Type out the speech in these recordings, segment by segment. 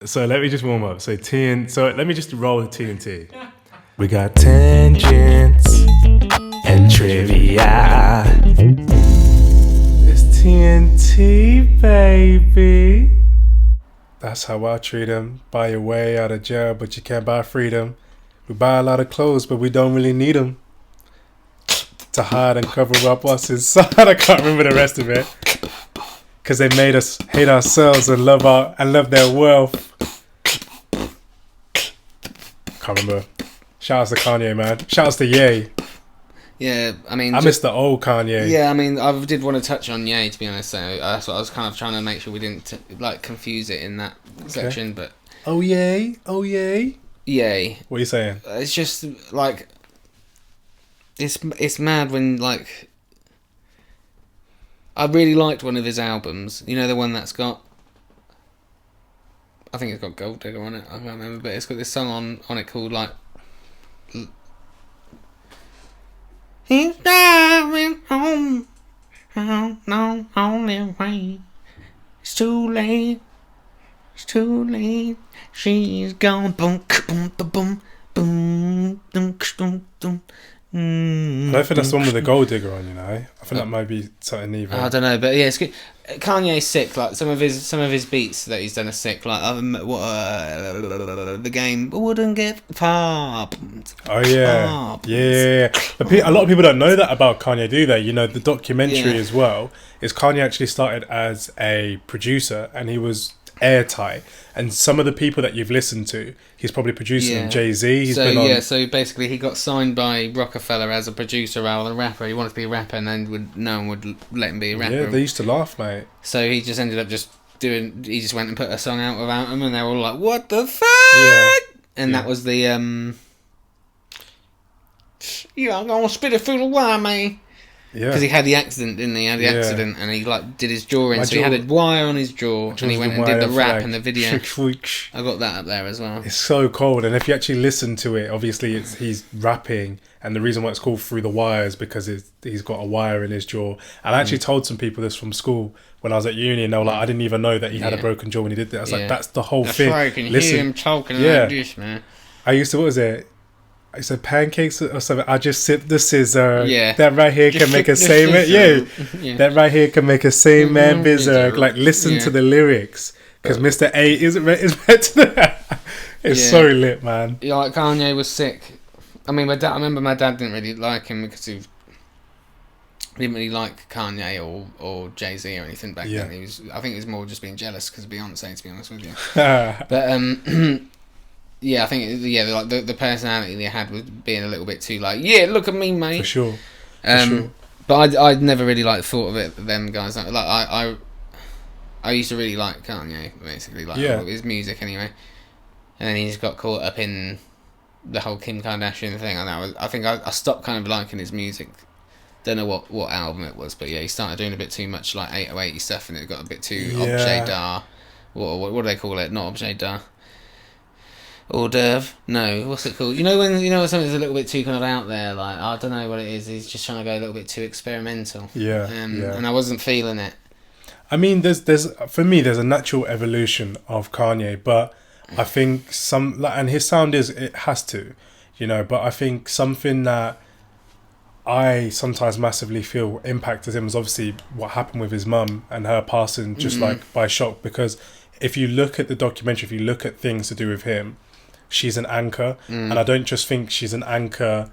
So let me just warm up. So let me just roll the TNT. We got tangents and trivia. It's TNT, baby. That's how I treat them. Buy your way out of jail, but you can't buy freedom. We buy a lot of clothes, but we don't really need them. To hide and cover up what's inside. I can't remember the rest of it. Because they made us hate ourselves and love their wealth. Can't remember. Shout outs to Kanye, man. Shout outs to Ye. Yeah, I mean... I miss the old Kanye. Yeah, I mean, I did want to touch on Ye, to be honest, so that's what I was kind of trying to make sure we didn't, confuse it in that section, but... Oh, Ye? Oh, Ye? Ye. What are you saying? It's just, like... It's mad when, like... I really liked one of his albums. You know, the one that's got... I think it's got Gold Digger on it, I can't remember, but it's got this song on it called, like... He's driving home, no only way. It's too late, she's gone, boom, boom, boom, boom, boom, boom, boom. I don't think that's the one with the Gold Digger on, you know. I think that might be something even. I don't know, but yeah, it's good. Kanye's sick. Like some of his beats that he's done are sick. Like the game wouldn't get popped. Oh yeah, yeah. But a lot of people don't know that about Kanye, do they? You know, the documentary as well is Kanye actually started as a producer, and he was airtight. And some of the people that you've listened to, he's probably producing Jay-Z. So basically he got signed by Rockefeller as a producer rather than a rapper. He wanted to be a rapper, and then no one would let him be a rapper. Yeah, they used to laugh, mate. So he just ended up he just went and put a song out without him, and they were all like, what the fuck? Yeah. And that was the I'm gonna spit it through the wire, mate. Yeah, because he had the accident, didn't he? He had the accident, and he did his jaw in, so he had a wire on his jaw, and he went and did the rap in the video. I got that up there as well. It's so cold, and if you actually listen to it, obviously he's rapping, and the reason why it's called Through the Wire is because he's got a wire in his jaw. And I actually told some people this from school when I was at uni, and they were like, I didn't even know that he had a broken jaw when he did that. I was like, that's the whole thing. Right, you can hear him talking like this, man. I used to, what was it? I said pancakes or something. I just sip the scissor. Yeah. That right here can make a same man. Yeah. That right here can make a same man bizarre. Like, listen to the lyrics. Because Mr. A is meant to that. It's so lit, man. Yeah, like Kanye was sick. I mean, I remember my dad didn't really like him because he didn't really like Kanye or Jay-Z or anything back then. I think he was more just being jealous because of Beyonce, to be honest with you. But, yeah, I think the personality they had was being a little bit too like, look at me, mate. For sure. But I'd never really thought of it. Them guys like I used to really like Kanye, basically his music anyway, and then he just got caught up in the whole Kim Kardashian thing, and I think I stopped kind of liking his music. Don't know what album it was, but he started doing a bit too much like 808 stuff, and it got a bit too objet d'art. What do they call it? Not objet d'art. Hors d'oeuvre? No, what's it called? You know when something's a little bit too kind of out there, like I don't know what it is. He's just trying to go a little bit too experimental. And I wasn't feeling it. I mean, there's for me there's a natural evolution of Kanye, but I think and his sound it has to, but I think something that I sometimes massively feel impacted him is obviously what happened with his mum and her passing just like by shock. Because if you look at the documentary, if you look at things to do with him, she's an anchor, and I don't just think she's an anchor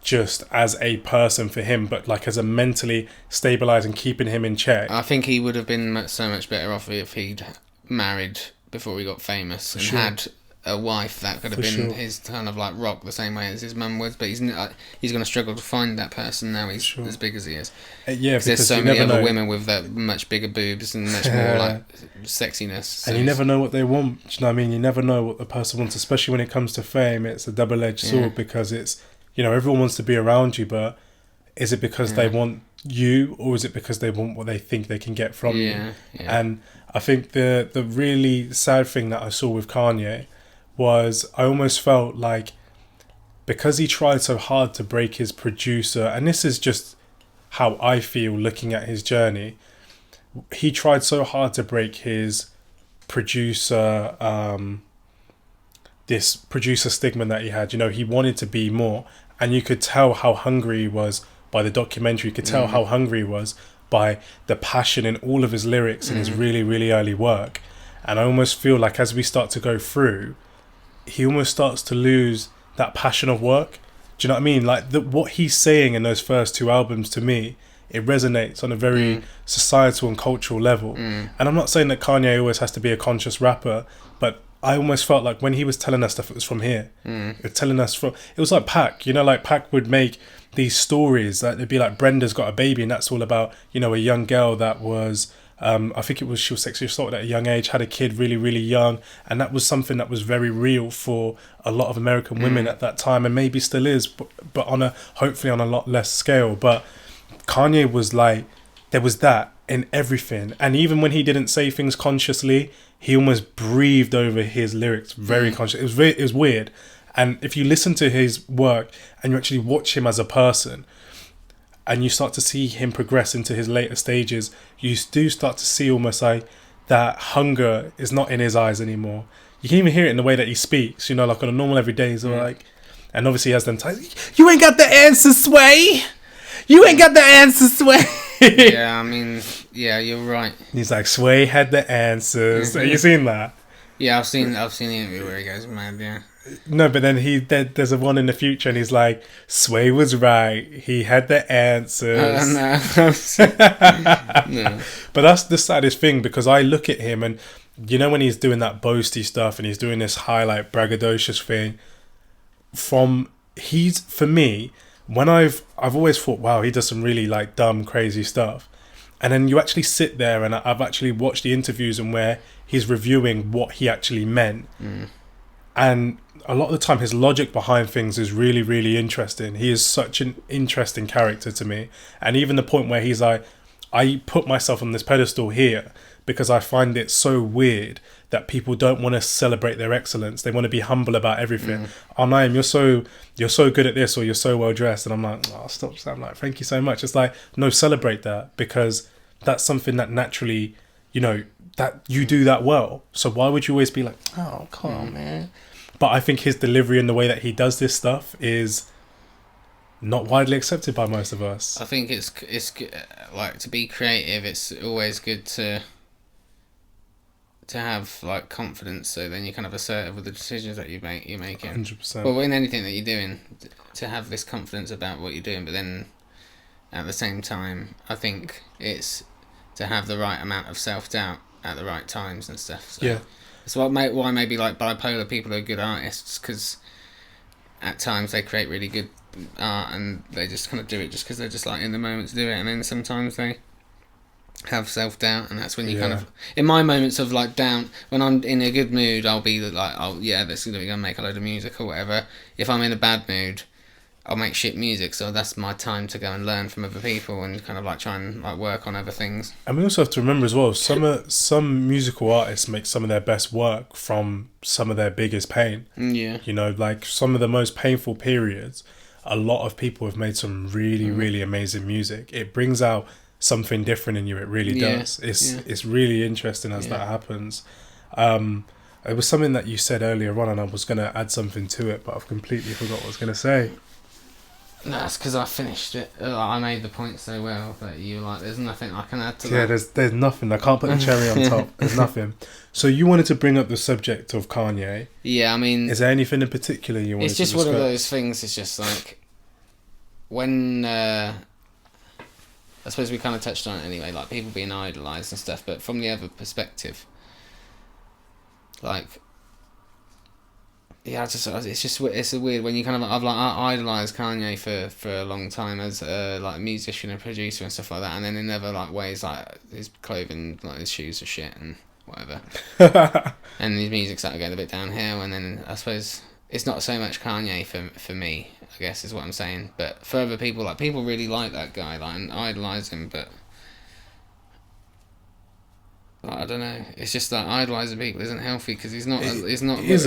just as a person for him, but like as a mentally stabilizing, keeping him in check. I think he would have been so much better off if he'd married before he got famous and had a wife that could have been his kind of like rock, the same way as his mum was. But he's going to struggle to find that person now he's as big as he is. Because there's so many other women with that much bigger boobs and much more like sexiness. So and you never know what they want. Do you know what I mean? You never know what the person wants, especially when it comes to fame. It's a double-edged sword because it's, everyone wants to be around you, but is it because they want you, or is it because they want what they think they can get from you? And I think the really sad thing that I saw with Kanye was I almost felt like because he tried so hard to break his producer, and this is just how I feel looking at his journey, he tried so hard to break his producer stigma that he had. You know, he wanted to be more, and you could tell how hungry he was by the documentary. You could tell how hungry he was by the passion in all of his lyrics and his really, really early work. And I almost feel like as we start to go through, he almost starts to lose that passion of work. Do you know what I mean? Like what he's saying in those first two albums, to me, it resonates on a very societal and cultural level. And I'm not saying that Kanye always has to be a conscious rapper, but I almost felt like when he was telling us stuff, it was from here. It was telling us it was like Pac, you know, like Pac would make these stories that it'd be like Brenda's got a baby, and that's all about, you know, a young girl that was, I think it was, she was sexually assaulted at a young age, had a kid really, really young, and that was something that was very real for a lot of American women at that time, and maybe still is, but on hopefully on a lot less scale. But Kanye was like, there was that in everything, and even when he didn't say things consciously, he almost breathed over his lyrics very conscious. It was weird. And if you listen to his work and you actually watch him as a person, and you start to see him progress into his later stages, you do start to see almost like that hunger is not in his eyes anymore. You can even hear it in the way that he speaks, you know, like on a normal everyday, he's like, and obviously he has them times, you ain't got the answer, Sway. You ain't got the answer, Sway. Yeah, I mean, yeah, you're right. He's like, Sway had the answers. Have you seen that? Yeah, I've seen the interview where he goes mad, yeah. No, but then there's a one in the future, and he's like, Sway was right. He had the answers. No. But that's the saddest thing, because I look at him, and you know when he's doing that boasty stuff, and he's doing this highlight braggadocious thing. For me, when I've always thought, wow, he does some really like dumb, crazy stuff. And then you actually sit there, and I've actually watched the interviews and where he's reviewing what he actually meant. And a lot of the time his logic behind things is really, really interesting. He is such an interesting character to me. And even the point where he's like, I put myself on this pedestal here because I find it so weird that people don't want to celebrate their excellence. They want to be humble about everything. Oh, Naeem, you're so good at this, or you're so well dressed. And I'm like, oh, stop. I'm like, thank you so much. It's like, no, celebrate that, because that's something that naturally, you know, that you do that well. So why would you always be like, oh, come on, man? But I think his delivery and the way that he does this stuff is not widely accepted by most of us. I think it's like, to be creative, it's always good to have like confidence, so then you're kind of assertive with the decisions that you're making. 100%. Well, in anything that you're doing, to have this confidence about what you're doing, but then at the same time, I think it's to have the right amount of self-doubt at the right times and stuff. So yeah. That's why maybe like bipolar people are good artists, because at times they create really good art and they just kind of do it just because they're just like in the moment to do it, and then sometimes they have self-doubt, and that's when you kind of, in my moments of like doubt, when I'm in a good mood, I'll be like, oh yeah, this is gonna make a load of music or whatever. If I'm in a bad mood, I'll make shit music, so that's my time to go and learn from other people and kind of like try and like work on other things. And we also have to remember as well, some musical artists make some of their best work from some of their biggest pain. Yeah. You know, like some of the most painful periods, a lot of people have made some really, really amazing music. It brings out something different in you, it really does. It's really interesting as that happens. It was something that you said earlier on, and I was going to add something to it, but I've completely forgot what I was going to say. No, it's because I finished it. I made the point so well that you were like, there's nothing I can add to that. Yeah, there's nothing. I can't put the cherry on top. There's nothing. So you wanted to bring up the subject of Kanye. Yeah, I mean... Is there anything in particular you wanted to discuss? It's just one of those things, it's just like... When... I suppose we kind of touched on it anyway, like people being idolised and stuff, but from the other perspective, like... Yeah, it's a weird when you kind of I've like idolised Kanye for a long time as like a musician and producer and stuff like that, and then in other like ways, like his clothing, like his shoes are shit and whatever, and his music started getting a bit downhill, and then I suppose it's not so much Kanye for me, I guess is what I'm saying, but for other people, like people really like that guy, like and idolise him, but. I don't know. It's just that idolising people isn't healthy because he's not.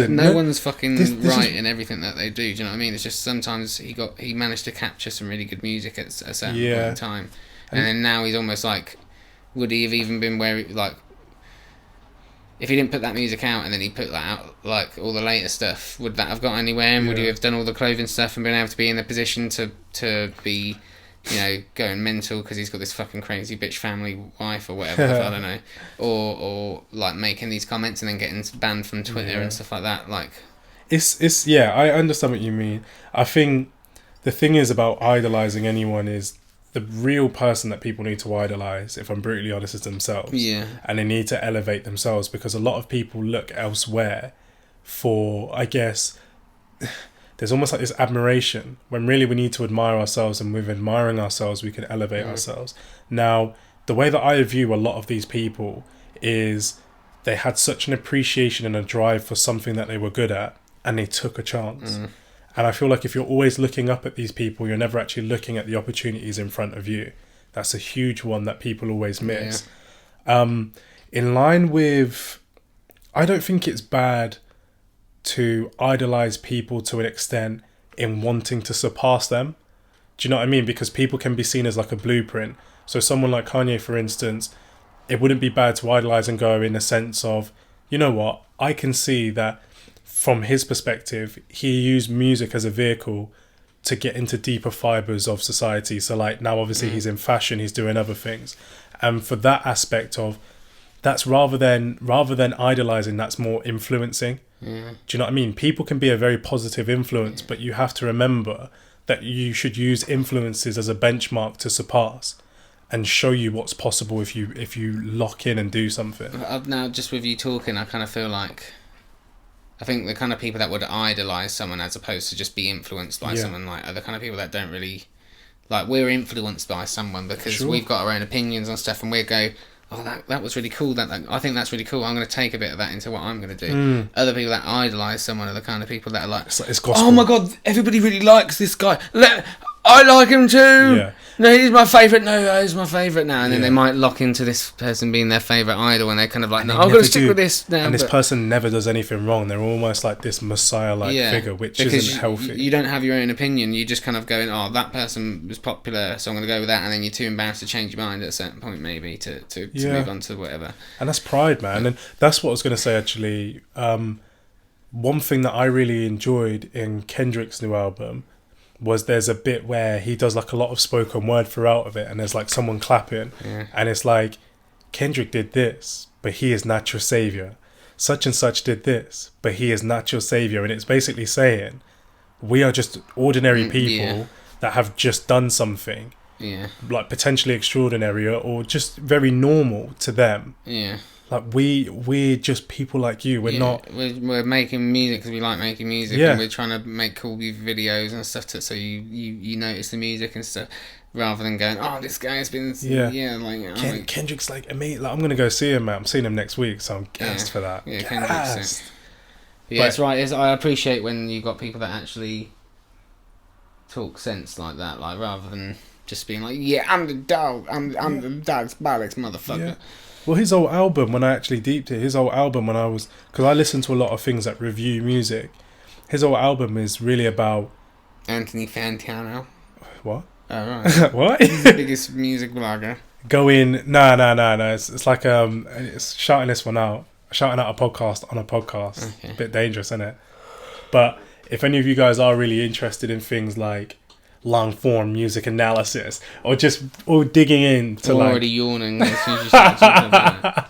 No one's fucking right in everything that they do. Do you know what I mean? It's just sometimes he managed to capture some really good music at a certain point in time, and then now he's almost like, would he have even been where like if he didn't put that music out and then he put that out, like all the later stuff, would that have got anywhere? And would he have done all the clothing stuff and been able to be in the position to be, you know, going mental because he's got this fucking crazy bitch family wife or whatever, I don't know, or like making these comments and then getting banned from Twitter and stuff like that, like. It's yeah, I understand what you mean. I think the thing is about idolizing anyone is the real person that people need to idolize, if I'm brutally honest, is themselves. Yeah. And they need to elevate themselves, because a lot of people look elsewhere for, I guess, there's almost like this admiration when really we need to admire ourselves, and with admiring ourselves we can elevate ourselves. Now, the way that I view a lot of these people is they had such an appreciation and a drive for something that they were good at, and they took a chance. And I feel like if you're always looking up at these people, you're never actually looking at the opportunities in front of you. That's a huge one that people always miss. In line with, I don't think it's bad to idolize people to an extent in wanting to surpass them. Do you know what I mean? Because people can be seen as like a blueprint. So someone like Kanye, for instance, it wouldn't be bad to idolize and go in a sense of, you know what, I can see that from his perspective, he used music as a vehicle to get into deeper fibers of society. So like now obviously he's in fashion, he's doing other things. And for that aspect of, that's rather than idolizing, that's more influencing. Do you know what I mean? People can be a very positive influence, but you have to remember that you should use influences as a benchmark to surpass and show you what's possible if you lock in and do something. Now, just with you talking, I kind of feel like, I think the kind of people that would idolise someone as opposed to just be influenced by someone, like, are the kind of people that don't really, like, we're influenced by someone because we've got our own opinions on stuff, and we go, oh, that was really cool, that I think that's really cool, I'm going to take a bit of that into what I'm going to do. Other people that idolise someone are the kind of people that are like, it's oh my god, everybody really likes this guy, I like him too. No, he's my favourite. No, he's my favourite now. And then they might lock into this person being their favourite idol, and they're kind of like, no, I'm going to stick with this now. And this person never does anything wrong. They're almost like this messiah-like figure, which isn't healthy. You don't have your own opinion. You just kind of going, oh, that person was popular, so I'm going to go with that. And then you're too embarrassed to change your mind at a certain point, maybe, to move on to whatever. And that's pride, man. And that's what I was going to say, actually. One thing that I really enjoyed in Kendrick's new album was there's a bit where he does like a lot of spoken word throughout of it, and there's like someone clapping, and it's like, Kendrick did this, but he is not your savior. Such and such did this, but he is not your savior. And it's basically saying, we are just ordinary people that have just done something, like potentially extraordinary or just very normal to them. Like we're just people like you. We're not. We're making music because we like making music, and we're trying to make cool videos and stuff. So you notice the music and stuff, rather than going, oh, this guy's been Kendrick's like amazing. Like, I'm gonna go see him, man. I'm seeing him next week, so I'm gassed for that. Yeah, Kendrick's sick. Yeah, it's right. I appreciate when you got people that actually talk sense like that, like rather than just being like, yeah, I'm the dog. I'm the dog's bollocks, motherfucker. Yeah. Well, his old album, when I actually deeped it, because I listen to a lot of things that review music, his old album is really about... Anthony Fantano. What? Oh, right. What? He's the biggest music blogger. No. It's like, it's shouting this one out. Shouting out a podcast on a podcast. Okay. A bit dangerous, isn't it? But if any of you guys are really interested in things like long form music analysis, or digging into already yawning as soon as you start talking about it.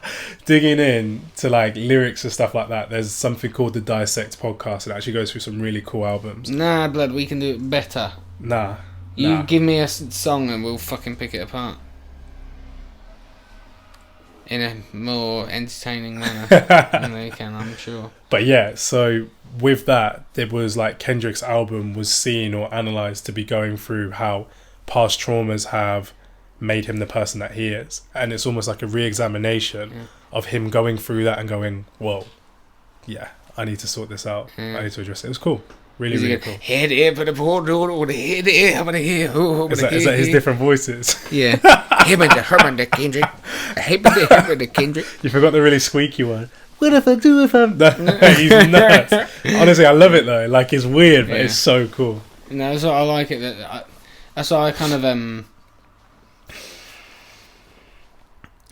Digging in to like lyrics and stuff like that, there's something called the Dissect podcast. It actually goes through some really cool albums. Nah, blood, we can do it better. You give me a song and we'll fucking pick it apart in a more entertaining manner than they can, I'm sure. But yeah, so with that, it was like Kendrick's album was seen or analysed to be going through how past traumas have made him the person that he is. And it's almost like a re-examination of him going through that and going, whoa, yeah, I need to sort this out. I need to address it. It was cool. Really cool. Is that his different voices? Yeah. Herman the Kendrick. You forgot the really squeaky one. What if I do if I'm... He's nuts. Honestly, I love it though. Like, it's weird, but it's so cool. No, that's why I like it. That's why I kind of...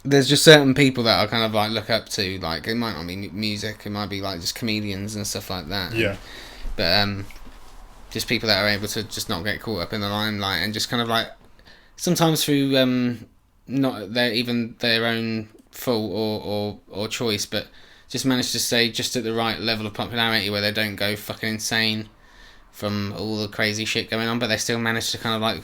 there's just certain people that I kind of like look up to. Like, it might not be music, it might be like just comedians and stuff like that. Yeah. But just people that are able to just not get caught up in the limelight and just kind of like sometimes through not their own fault or choice, but just manage to stay just at the right level of popularity where they don't go fucking insane from all the crazy shit going on, but they still manage to kind of like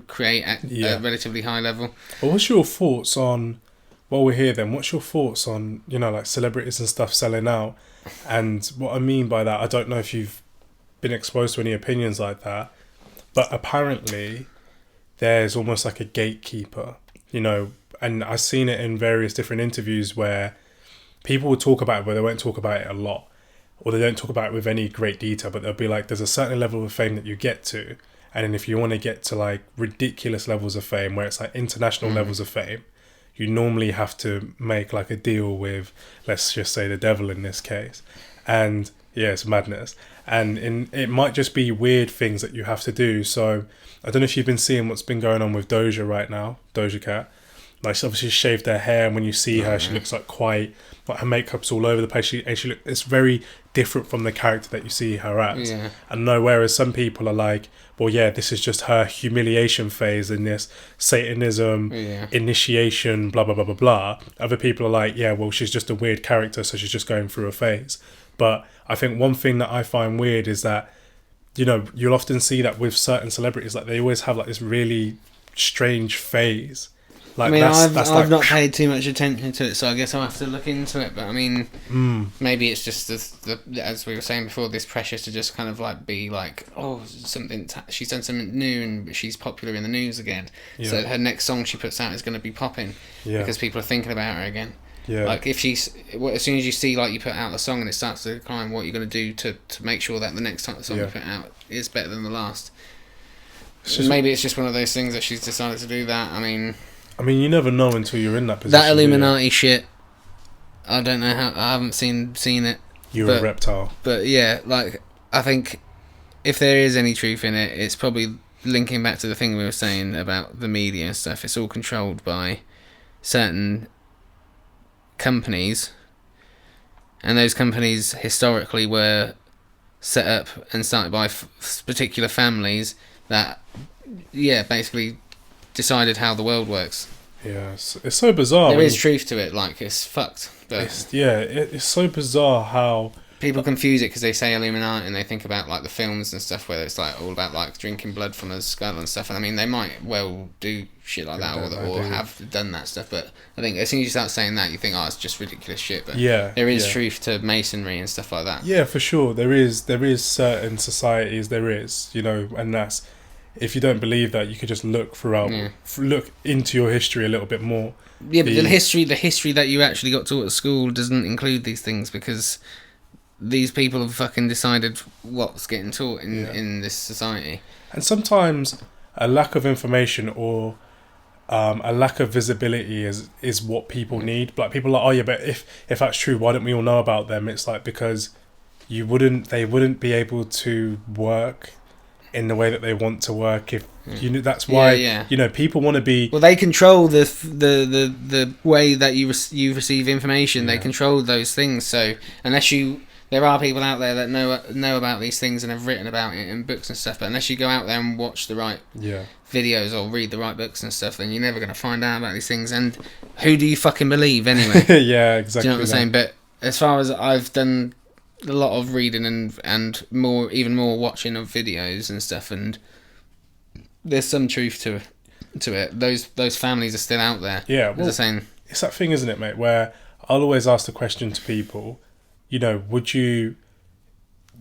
create at a relatively high level. Well, what's your thoughts on, while we're here then, what's your thoughts on, you know, like celebrities and stuff selling out? And what I mean by that, I don't know if you've been exposed to any opinions like that, but apparently there's almost like a gatekeeper, you know, and I've seen it in various different interviews where people will talk about it, but they won't talk about it a lot. Or they don't talk about it with any great detail, but they'll be like, there's a certain level of fame that you get to. And then if you want to get to like ridiculous levels of fame, where it's like international levels of fame, you normally have to make like a deal with, let's just say, the devil in this case. And yeah, it's madness. And it might just be weird things that you have to do. So I don't know if you've been seeing what's been going on with Doja right now, Doja Cat. Like, she's obviously shaved her hair, and when you see her, she looks like quite, like, her makeup's all over the place. It's very different from the character that you see her as. Yeah. And no, whereas some people are like, well, yeah, this is just her humiliation phase in this Satanism initiation, blah, blah, blah, blah, blah. Other people are like, yeah, well, she's just a weird character, so she's just going through a phase. But I think one thing that I find weird is that, you know, you'll often see that with certain celebrities, like, they always have, like, this really strange phase. Like, I mean, I've like, not paid too much attention to it, so I guess I'll have to look into it. But I mean, maybe it's just the as we were saying before, this pressure to just kind of like be like, oh, she's done something new and she's popular in the news again. Yeah. So her next song she puts out is going to be popping because people are thinking about her again. Yeah. Like, if as soon as you see, like, you put out the song and it starts to decline, what are you going to do to make sure that the next song you put out is better than the last? Maybe it's just one of those things that she's decided to do that. I mean, you never know until you're in that position. That Illuminati shit, I don't know how. I haven't seen it. You're a reptile. But yeah, like, I think if there is any truth in it, it's probably linking back to the thing we were saying about the media and stuff. It's all controlled by certain companies, and those companies historically were set up and started by particular families that, basically decided how the world works. Yeah, it's so bizarre. There is truth to it, like, it's fucked. But it's so bizarre how people confuse it because they say Illuminati and they think about, like, the films and stuff where it's like all about, like, drinking blood from a skull and stuff. And I mean, they might well do shit like that or have done that stuff. But I think as soon as you start saying that, you think, oh, it's just ridiculous shit. But there is truth to Masonry and stuff like that. Yeah, for sure. There is certain societies. There is, you know, and that's. If you don't believe that, you could just look throughout, look into your history a little bit more. Yeah, but the history that you actually got taught at school doesn't include these things because these people have fucking decided what's getting taught in this society. And sometimes a lack of information or a lack of visibility is what people need. Like, people are like, oh yeah, but if that's true, why don't we all know about them? It's like, because they wouldn't be able to work in the way that they want to work if you know. That's why you know, people want to be, well, they control the way that you receive information. They control those things. So unless there are people out there that know about these things and have written about it in books and stuff, but unless you go out there and watch the right videos or read the right books and stuff, then you're never going to find out about these things. And who do you fucking believe anyway? Yeah, exactly. Do you know what I'm saying? But as far as I've done a lot of reading and even more watching of videos and stuff, and there's some truth to it. Those families are still out there. Yeah, well, it's that thing, isn't it, mate? Where I'll always ask the question to people, you know, would you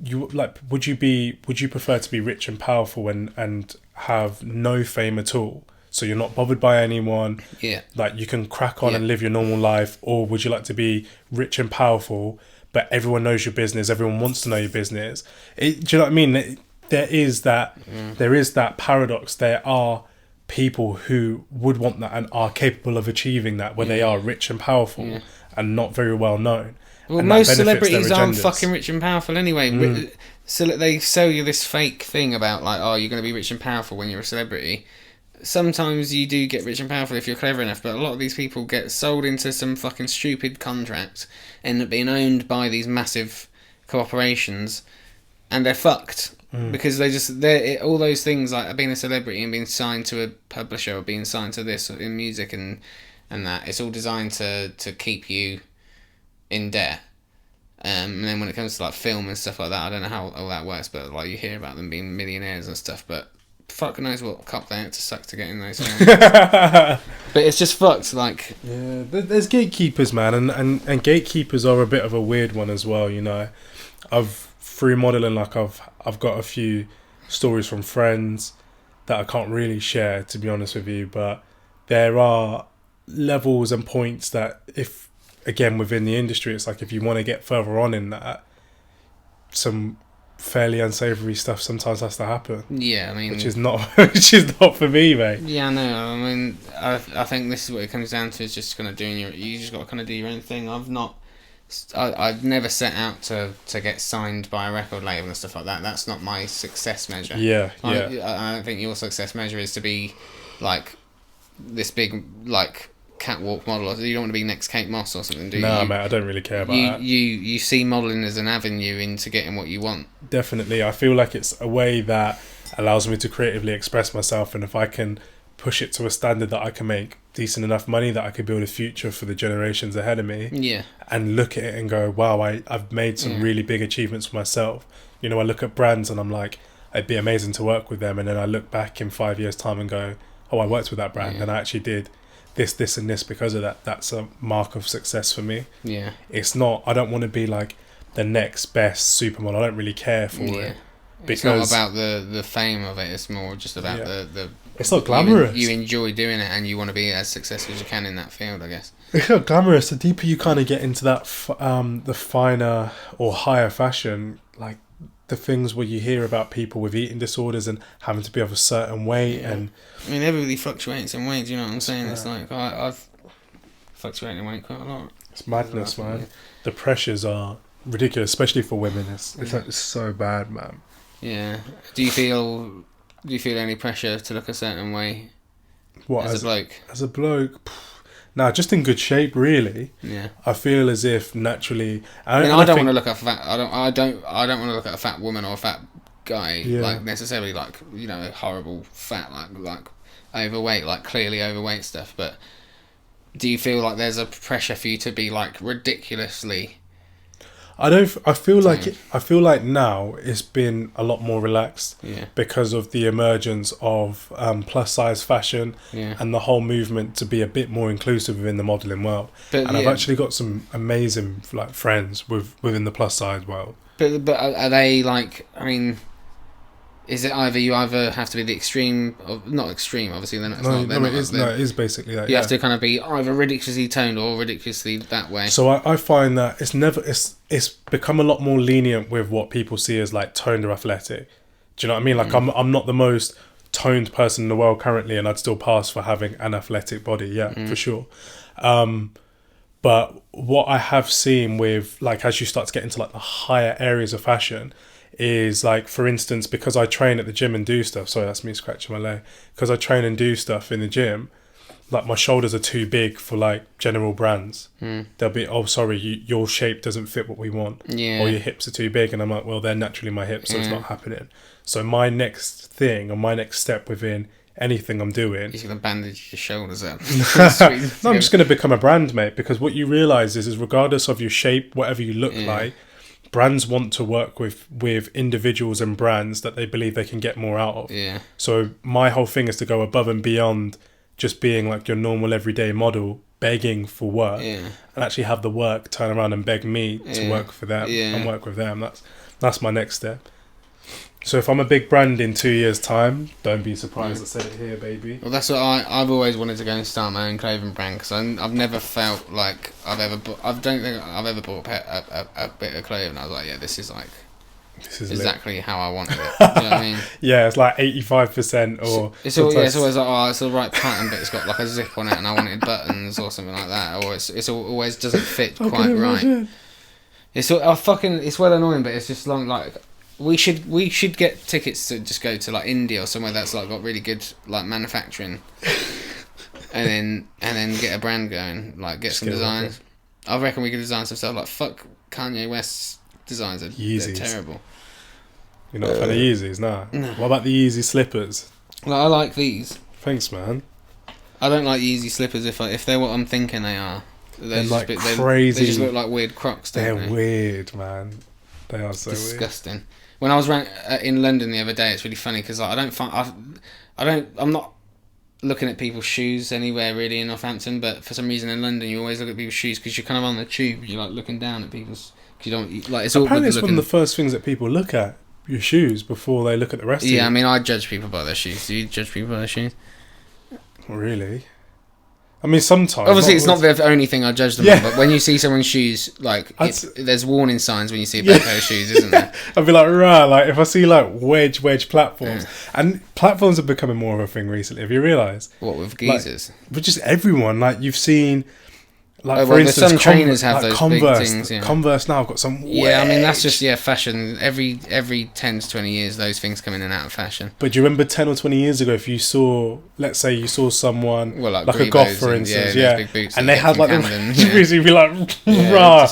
prefer to be rich and powerful and have no fame at all, so you're not bothered by anyone? Yeah, like, you can crack on and live your normal life, or would you like to be rich and powerful, but everyone knows your business, everyone wants to know your business? Do you know what I mean? There is that paradox. There are people who would want that and are capable of achieving that, where they are rich and powerful and not very well known. Well, most celebrities aren't fucking rich and powerful anyway. So they sell you this fake thing about, like, oh, you're going to be rich and powerful when you're a celebrity, sometimes you do get rich and powerful if you're clever enough, but a lot of these people get sold into some fucking stupid contract, end up being owned by these massive corporations, and they're fucked. Because they're all those things like being a celebrity and being signed to a publisher or being signed to this in music and that, it's all designed to keep you in debt. And then when it comes to like film and stuff like that, I don't know how all that works, but like you hear about them being millionaires and stuff, but fuck knows what cup they had to suck to get in those films. But it's just fucked. Like, yeah, there's gatekeepers, man, and gatekeepers are a bit of a weird one as well. You know, through modelling, like I've got a few stories from friends that I can't really share, to be honest with you, but there are levels and points that, if again within the industry, it's like if you want to get further on in that, some fairly unsavory stuff sometimes has to happen. Yeah, I mean, which is not for me, mate. Yeah, no, I mean, I think this is what it comes down to, is just kind of doing you just got to kind of do your own thing. I've never set out to get signed by a record label and stuff like that. That's not my success measure. Yeah. I don't think your success measure is to be like this big like catwalk model. You don't want to be next Kate Moss or something, do you? No, mate, I don't really care about that. You see modelling as an avenue into getting what you want. Definitely. I feel like it's a way that allows me to creatively express myself, and if I can push it to a standard that I can make decent enough money that I could build a future for the generations ahead of me. Yeah. And look at it and go, wow, I've made some really big achievements for myself. You know, I look at brands and I'm like, it'd be amazing to work with them, and then I look back in 5 years' time and go, oh, I worked with that brand and I actually did this and this because of that. That's a mark of success for me. Yeah. It's not, I don't want to be like the next best supermodel. I don't really care for it. Because it's not about the fame of it, it's more just about the it's not glamorous. You enjoy doing it and you want to be as successful as you can in that field, I guess. It's not glamorous. The deeper you kind of get into that the finer or higher fashion, like the things where you hear about people with eating disorders and having to be of a certain weight. And I mean, everybody fluctuates in weight, do you know what I'm saying? It's like I've fluctuated in weight quite a lot. It's madness, man. Yeah. The pressures are ridiculous, especially for women. It's like, it's so bad, man. Yeah. Do you feel any pressure to look a certain way? What, as a bloke? As a bloke, nah, just in good shape, really. Yeah. I feel as if naturally. I don't want to look at fat. I don't want to look at a fat woman or a fat guy like necessarily like, you know, horrible fat like overweight, like clearly overweight stuff. But do you feel like there's a pressure for you to be like ridiculously? I feel like now it's been a lot more relaxed because of the emergence of plus size fashion and the whole movement to be a bit more inclusive within the modelling world. And I've actually got some amazing like friends within the plus size world. But are they like? I mean, is it you either have to be the extreme of, not extreme, obviously they're not. It is basically that. You have to kind of be either ridiculously toned or ridiculously that way. So I find that it's become a lot more lenient with what people see as like toned or athletic. Do you know what I mean? Like I'm not the most toned person in the world currently, and I'd still pass for having an athletic body. For sure. But what I have seen with like as you start to get into like the higher areas of fashion is like, for instance, because I train at the gym and do stuff. Sorry, that's me scratching my leg. Because I train and do stuff in the gym, like my shoulders are too big for like general brands. They'll be, oh, sorry, your shape doesn't fit what we want. Or your hips are too big. And I'm like, well, they're naturally my hips, so it's not happening. So my next thing or my next step within anything I'm doing... He's going to bandage your shoulders up. No, I'm just going to become a brand, mate. Because what you realise is regardless of your shape, whatever you look like, brands want to work with individuals and brands that they believe they can get more out of. Yeah. So my whole thing is to go above and beyond just being like your normal everyday model begging for work and actually have the work turn around and beg me to work for them and work with them. That's my next step. So if I'm a big brand in 2 years' time, don't be surprised I said it here, baby. Well, that's what I've always wanted to go and start my own clothing brand, because I've never felt like I don't think I've ever bought a bit of clothing. I was like, this is exactly how I wanted it. Do you know what I mean? Yeah, it's like 85% or... It's always like, it's the right pattern, but it's got like a zip on it and I wanted buttons or something like that. Or it's always doesn't fit quite right. It's well annoying, but it's just long, like... We should get tickets to just go to like India or somewhere that's like got really good like manufacturing, and then get a brand going, like get some designs. I reckon we could design some stuff like fuck Kanye West's designs. They're terrible. You're not a fan of Yeezys, nah. No. What about the Yeezy slippers? Like, I like these. Thanks, man. I don't like Yeezy slippers if they're what I'm thinking they are. They're like crazy. They just look like weird Crocs. They're weird, man. They are so disgusting. Weird. When I was in London the other day, it's really funny because like, I'm not looking at people's shoes anywhere really in Northampton, but for some reason in London you always look at people's shoes because you're kind of on the tube. You're like looking down at people's. Cause you don't like. It's apparently it's one of the first things that people look at, your shoes, before they look at the rest of you. Yeah, I mean, I judge people by their shoes. Do you judge people by their shoes? Really? I mean, sometimes. Obviously, it's not the only thing I judge them on, but when you see someone's shoes, like, there's warning signs when you see a bad pair of shoes, isn't there? I'd be like, right, like, if I see, like, wedge platforms, and platforms are becoming more of a thing recently, have you realised? What, with geezers? Like, but just everyone, like, you've seen, like, for instance, some trainers have those Converse, big things, Converse now have got some wedge. Yeah, I mean, that's just, fashion. Every 10 to 20 years, those things come in and out of fashion. But do you remember 10 or 20 years ago, if you saw, let's say you saw someone, like a goth, for instance, big boots and they had, like, you'd be like, rah.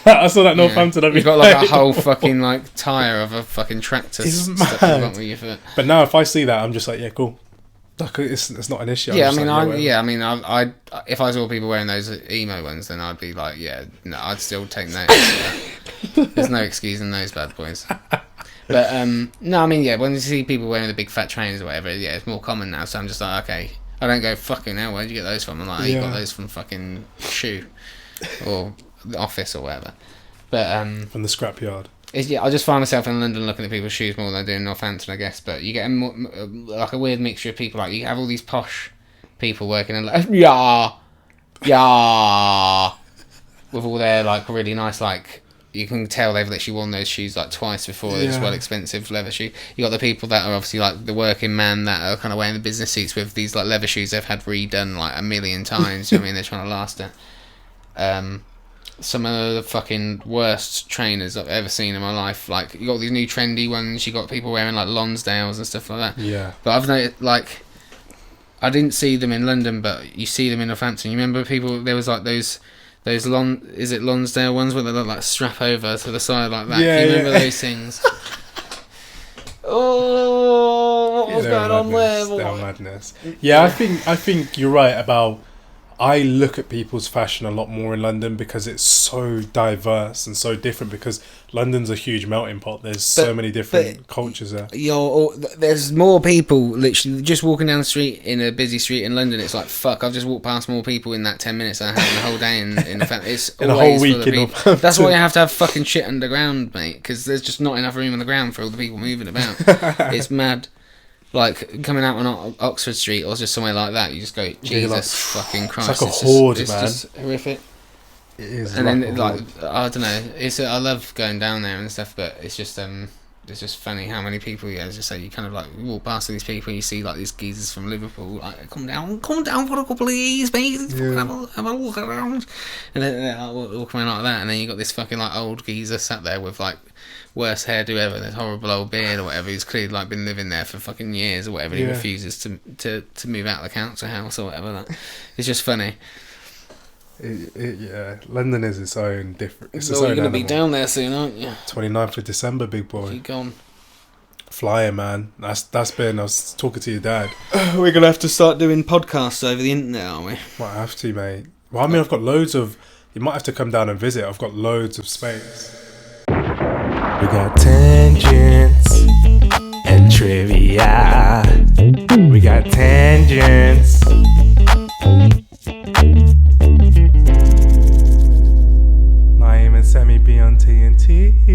I saw that Northampton. You've got, like, a whole fucking, like, tyre of a fucking tractor. It's mad. But now, if I see that, I'm just like, yeah, cool. Like, it's not an issue. Yeah, I if I saw people wearing those emo ones, then I'd be like, I'd still take notice. There's no excusing those bad boys. But no, I mean, when you see people wearing the big fat trainers or whatever, it's more common now. So I'm just like, okay, I don't go fucking hell. Where'd you get those from? I'm like, you got those from fucking Shoe or the office or whatever. But from the scrapyard. I just find myself in London looking at people's shoes more than I do in Northampton, I guess. But you get like a weird mixture of people. Like you have all these posh people working in like with all their like really nice like. You can tell they've literally worn those shoes like twice before. They're just well expensive leather shoes. You got the people that are obviously like the working man that are kind of wearing the business suits with these like leather shoes they've had redone like a million times. You know what I mean, they're trying to last it. Some of the fucking worst trainers I've ever seen in my life. Like, you got these new trendy ones, you got people wearing, like, Lonsdales and stuff like that. Yeah. But I've noticed, like, I didn't see them in London, but you see them in Northampton. You remember people, there was, like, those is it Lonsdale ones where they look like strap over to the side like that? Yeah, Do you remember those things? Oh, what was going on there? They're madness. Yeah, I think you're right about... I look at people's fashion a lot more in London because it's so diverse and so different because London's a huge melting pot. There's so many different cultures there. There's more people literally just walking down the street in a busy street in London. It's like, fuck, I've just walked past more people in that 10 minutes than I have in the whole day in fact, it's in a whole week in people. That's why you have to have fucking shit underground, mate, because there's just not enough room on the ground for all the people moving about. It's mad. Like, coming out on Oxford Street or just somewhere like that, you just go, Jesus fucking Christ. It's like a horde, man. It's just horrific. It is. And then, like, I don't know, I love going down there and stuff, but it's just funny how many people, as I say, you kind of, like, walk past these people and you see, like, these geezers from Liverpool, like, come down for a couple of years, mate, have a walk around. And then they're like, walking around like that, and then you got this fucking, like, old geezer sat there with, like, worst hairdo ever, this horrible old beard or whatever. He's clearly like been living there for fucking years or whatever. He refuses to move out of the council house or whatever. Like, it's just funny. London is its own different. It's its you're own gonna animal. be down there soon, aren't you? 29th of December, big boy. You gone? Flyer, man. That's been. I was talking to your dad. We're gonna have to start doing podcasts over the internet, aren't we? Might have to, mate. Well, I mean, I've got loads of. You might have to come down and visit. I've got loads of space. We got tangents and trivia. We got tangents. Naeem and Sammy be on TNT.